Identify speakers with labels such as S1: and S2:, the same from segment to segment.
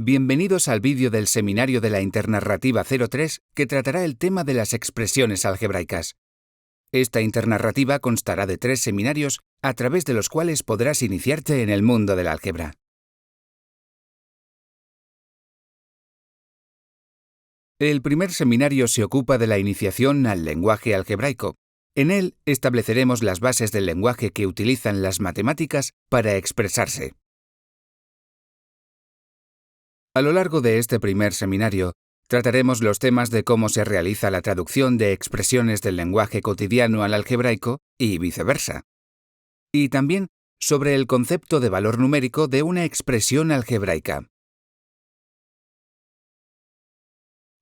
S1: Bienvenidos al vídeo del seminario de la Internarrativa 03 que tratará el tema de las expresiones algebraicas. Esta internarrativa constará de 3 seminarios a través de los cuales podrás iniciarte en el mundo del álgebra. El primer seminario se ocupa de la iniciación al lenguaje algebraico. En él estableceremos las bases del lenguaje que utilizan las matemáticas para expresarse. A lo largo de este primer seminario, trataremos los temas de cómo se realiza la traducción de expresiones del lenguaje cotidiano al algebraico y viceversa. Y también sobre el concepto de valor numérico de una expresión algebraica.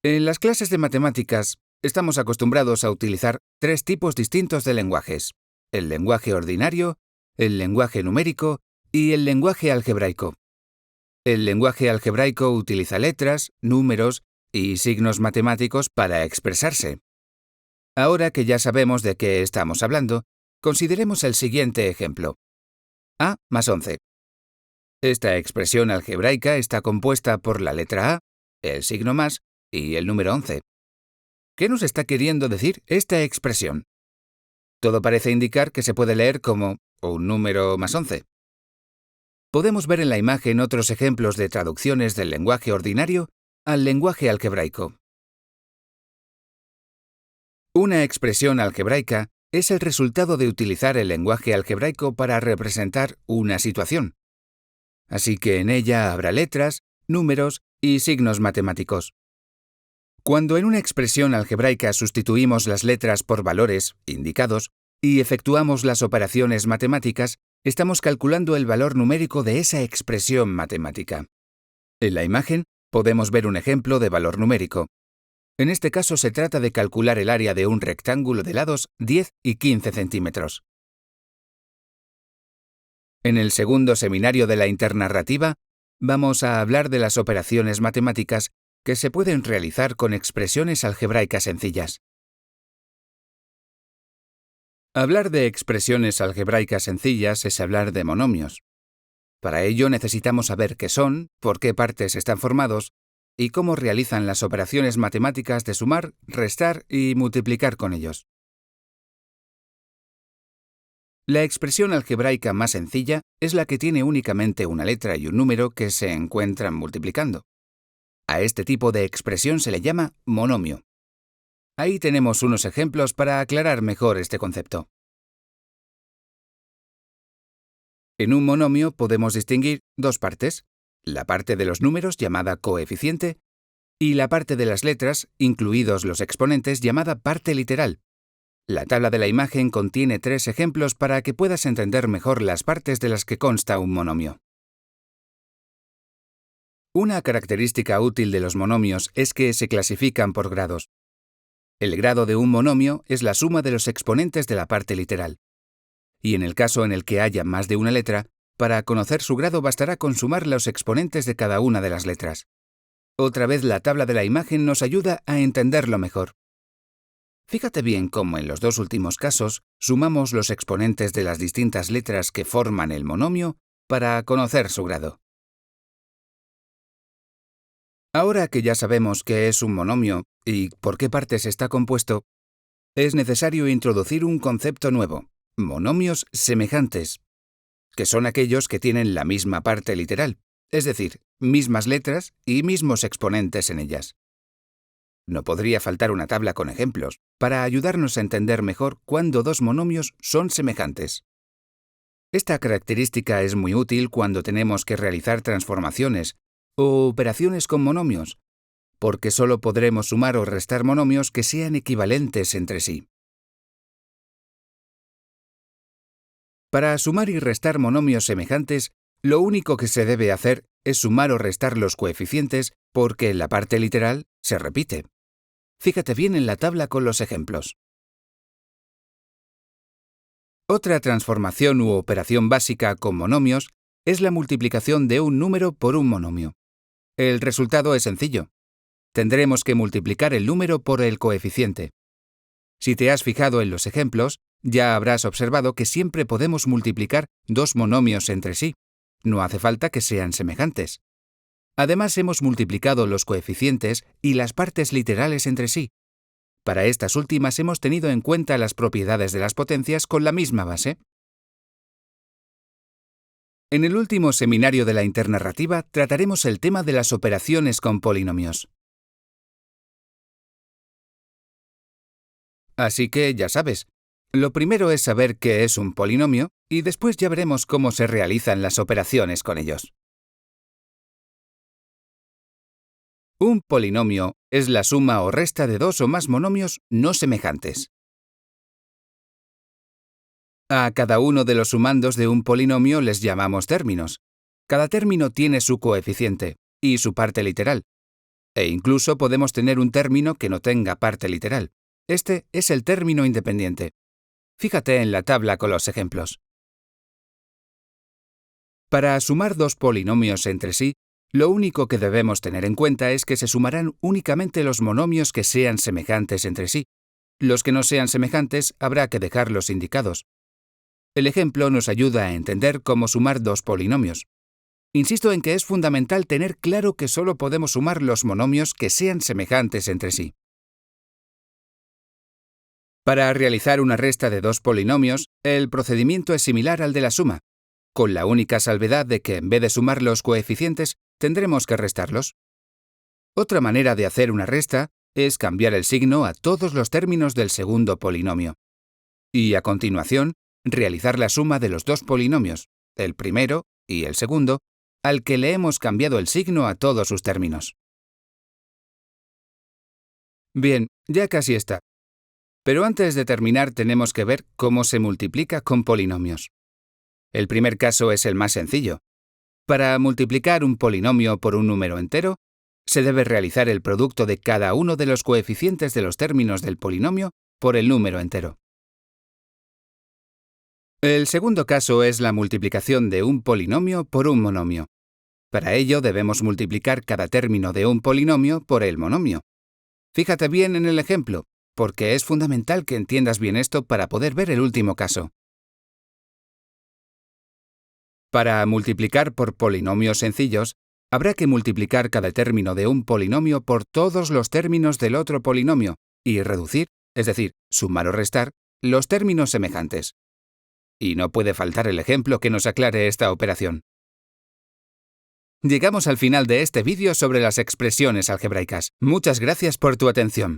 S1: En las clases de matemáticas, estamos acostumbrados a utilizar 3 tipos distintos de lenguajes: el lenguaje ordinario, el lenguaje numérico y el lenguaje algebraico. El lenguaje algebraico utiliza letras, números y signos matemáticos para expresarse. Ahora que ya sabemos de qué estamos hablando, consideremos el siguiente ejemplo. A más 11. Esta expresión algebraica está compuesta por la letra A, el signo más y el número 11. ¿Qué nos está queriendo decir esta expresión? Todo parece indicar que se puede leer como un número más 11. Podemos ver en la imagen otros ejemplos de traducciones del lenguaje ordinario al lenguaje algebraico. Una expresión algebraica es el resultado de utilizar el lenguaje algebraico para representar una situación. Así que en ella habrá letras, números y signos matemáticos. Cuando en una expresión algebraica sustituimos las letras por valores indicados y efectuamos las operaciones matemáticas, estamos calculando el valor numérico de esa expresión matemática. En la imagen podemos ver un ejemplo de valor numérico. En este caso se trata de calcular el área de un rectángulo de lados 10 y 15 centímetros. En el segundo seminario de la internarrativa, vamos a hablar de las operaciones matemáticas que se pueden realizar con expresiones algebraicas sencillas. Hablar de expresiones algebraicas sencillas es hablar de monomios. Para ello necesitamos saber qué son, por qué partes están formados y cómo realizan las operaciones matemáticas de sumar, restar y multiplicar con ellos. La expresión algebraica más sencilla es la que tiene únicamente una letra y un número que se encuentran multiplicando. A este tipo de expresión se le llama monomio. Ahí tenemos unos ejemplos para aclarar mejor este concepto. En un monomio podemos distinguir 2 partes: la parte de los números llamada coeficiente y la parte de las letras, incluidos los exponentes, llamada parte literal. La tabla de la imagen contiene 3 ejemplos para que puedas entender mejor las partes de las que consta un monomio. Una característica útil de los monomios es que se clasifican por grados. El grado de un monomio es la suma de los exponentes de la parte literal. Y en el caso en el que haya más de una letra, para conocer su grado bastará con sumar los exponentes de cada una de las letras. Otra vez la tabla de la imagen nos ayuda a entenderlo mejor. Fíjate bien cómo en los 2 últimos casos sumamos los exponentes de las distintas letras que forman el monomio para conocer su grado. Ahora que ya sabemos qué es un monomio y por qué partes está compuesto, es necesario introducir un concepto nuevo: monomios semejantes, que son aquellos que tienen la misma parte literal, es decir, mismas letras y mismos exponentes en ellas. No podría faltar una tabla con ejemplos para ayudarnos a entender mejor cuándo 2 monomios son semejantes. Esta característica es muy útil cuando tenemos que realizar transformaciones o operaciones con monomios, porque solo podremos sumar o restar monomios que sean equivalentes entre sí. Para sumar y restar monomios semejantes, lo único que se debe hacer es sumar o restar los coeficientes porque la parte literal se repite. Fíjate bien en la tabla con los ejemplos. Otra transformación u operación básica con monomios es la multiplicación de un número por un monomio. El resultado es sencillo. Tendremos que multiplicar el número por el coeficiente. Si te has fijado en los ejemplos, ya habrás observado que siempre podemos multiplicar 2 monomios entre sí. No hace falta que sean semejantes. Además, hemos multiplicado los coeficientes y las partes literales entre sí. Para estas últimas hemos tenido en cuenta las propiedades de las potencias con la misma base. En el último seminario de la internarrativa trataremos el tema de las operaciones con polinomios. Así que ya sabes, lo primero es saber qué es un polinomio y después ya veremos cómo se realizan las operaciones con ellos. Un polinomio es la suma o resta de dos o más monomios no semejantes. A cada uno de los sumandos de un polinomio les llamamos términos. Cada término tiene su coeficiente y su parte literal. E incluso podemos tener un término que no tenga parte literal. Este es el término independiente. Fíjate en la tabla con los ejemplos. Para sumar dos polinomios entre sí, lo único que debemos tener en cuenta es que se sumarán únicamente los monomios que sean semejantes entre sí. Los que no sean semejantes habrá que dejarlos indicados. El ejemplo nos ayuda a entender cómo sumar dos polinomios. Insisto en que es fundamental tener claro que solo podemos sumar los monomios que sean semejantes entre sí. Para realizar una resta de dos polinomios, el procedimiento es similar al de la suma, con la única salvedad de que en vez de sumar los coeficientes, tendremos que restarlos. Otra manera de hacer una resta es cambiar el signo a todos los términos del segundo polinomio. Y a continuación, realizar la suma de los dos polinomios, el primero y el segundo, al que le hemos cambiado el signo a todos sus términos. Bien, ya casi está. Pero antes de terminar tenemos que ver cómo se multiplica con polinomios. El primer caso es el más sencillo. Para multiplicar un polinomio por un número entero, se debe realizar el producto de cada uno de los coeficientes de los términos del polinomio por el número entero. El segundo caso es la multiplicación de un polinomio por un monomio. Para ello debemos multiplicar cada término de un polinomio por el monomio. Fíjate bien en el ejemplo, porque es fundamental que entiendas bien esto para poder ver el último caso. Para multiplicar por polinomios sencillos, habrá que multiplicar cada término de un polinomio por todos los términos del otro polinomio y reducir, es decir, sumar o restar, los términos semejantes. Y no puede faltar el ejemplo que nos aclare esta operación. Llegamos al final de este vídeo sobre las expresiones algebraicas. Muchas gracias por tu atención.